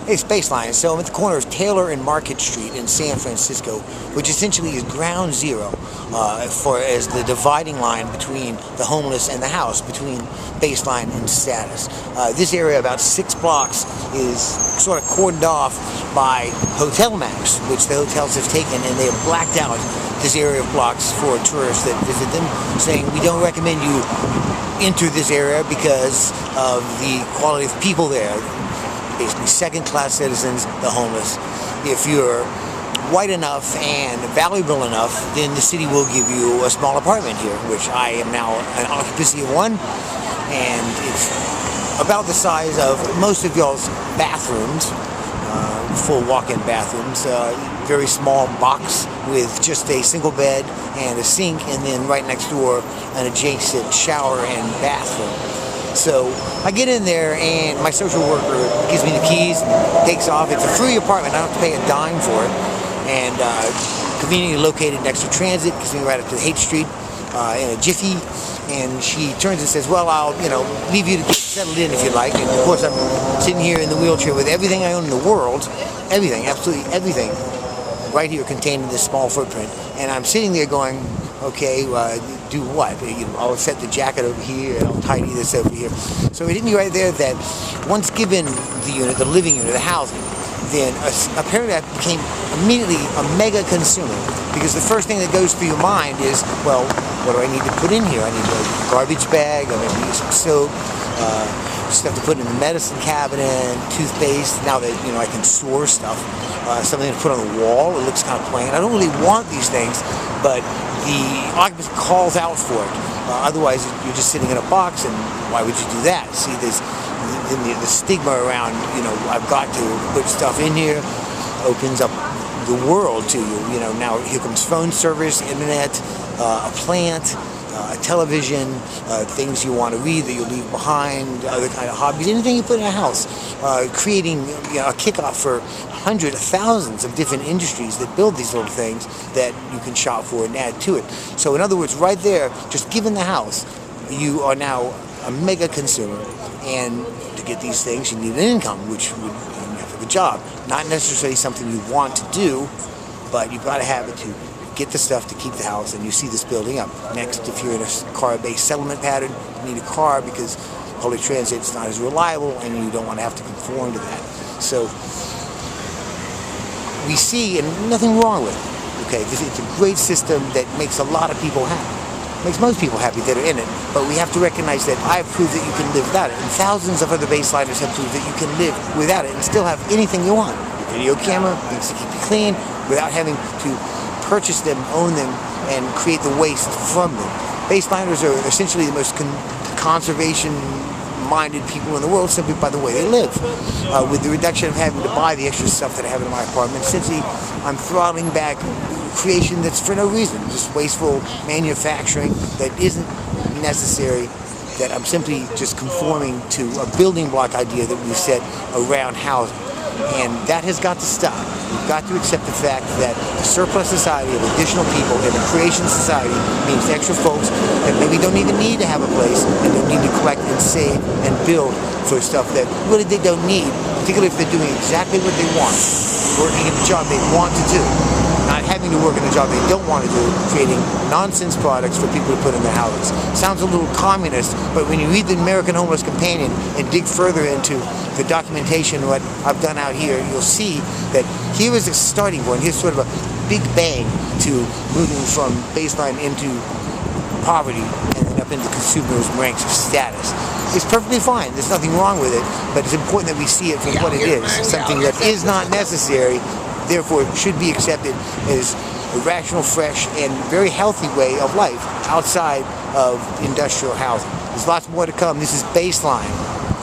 It's baseline. So I'm at the corner of Taylor and Market Street in San Francisco, which essentially is ground zero as the dividing line between the homeless and the house, between baseline and status. This area, about 6 blocks, is sort of cordoned off by hotel maps, which the hotels have taken, and they have blacked out this area of blocks for tourists that visit them, saying we don't recommend you enter this area because of the quality of people there. Basically second-class citizens, the homeless. If you're white enough and valuable enough, then the city will give you a small apartment here, which I am now an occupancy of one, and it's about the size of most of y'all's bathrooms, full walk-in bathrooms, very small box with just a single bed and a sink, and then right next door an adjacent shower and bathroom. So I get in there and my social worker gives me the keys, takes off. It's a free apartment. I don't have to pay a dime for it. And conveniently located next to transit, gives me right up to Haight Street in a jiffy. And she turns and says, well, I'll leave you to get settled in if you like. And of course I'm sitting here in the wheelchair with everything I own in the world, everything, absolutely everything, right here contained in this small footprint. And I'm sitting there going, okay, do what? I'll set the jacket over here, and I'll tidy this over here. So it hit me right there that once given the unit, the living unit, the housing, then apparently I became immediately a mega consumer, because the first thing that goes through your mind is, well, what do I need to put in here? I need a garbage bag, I'm going to need some soap, stuff to put in the medicine cabinet, toothpaste. Now that I can store stuff, something to put on the wall. It looks kind of plain. I don't really want these things, but the occupant calls out for it. Otherwise, you're just sitting in a box, and why would you do that? See, there's the stigma around, I've got to put stuff in here, opens up the world to you. Now here comes phone service, internet, a plant, a television, things you want to read that you leave behind, other kind of hobbies, anything you put in a house, creating a kickoff for hundreds, thousands of different industries that build these little things that you can shop for and add to it. So in other words, right there, just given the house, you are now a mega consumer. And to get these things, you need an income, which would you have to have a job. Not necessarily something you want to do, but you've got to have it to get the stuff to keep the house, and you see this building up. Next, if you're in a car-based settlement pattern, you need a car because public transit's not as reliable, and you don't want to have to conform to that. So we see, and nothing wrong with it, okay? It's a great system that makes a lot of people happy. Makes most people happy that are in it, but we have to recognize that I have proved that you can live without it, and thousands of other baseliners have proved that you can live without it and still have anything you want. Your video camera, things to keep you clean, without having to purchase them, own them, and create the waste from them. Baseliners are essentially the most conservation-minded people in the world simply by the way they live. With the reduction of having to buy the extra stuff that I have in my apartment, essentially I'm throttling back creation that's for no reason, just wasteful manufacturing that isn't necessary, that I'm simply just conforming to a building block idea that we set around housing. And that has got to stop. We've got to accept the fact that the surplus society of additional people and the creation society means extra folks that maybe don't even need to have a place and don't need to collect and save and build for stuff that really they don't need, particularly if they're doing exactly what they want, working in the job they want to do, not having to work in a job they don't want to do, creating nonsense products for people to put in their houses. Sounds a little communist, but when you read the American Homeless Companion and dig further into the documentation, what I've done out here, you'll see that here is a starting point. Here's sort of a big bang to moving from baseline into poverty and then up into consumers' ranks of status. It's perfectly fine. There's nothing wrong with it, but it's important that we see it for what it is, something that is not necessary, therefore should be accepted as a rational, fresh, and very healthy way of life outside of industrial housing. There's lots more to come. This is Baseline.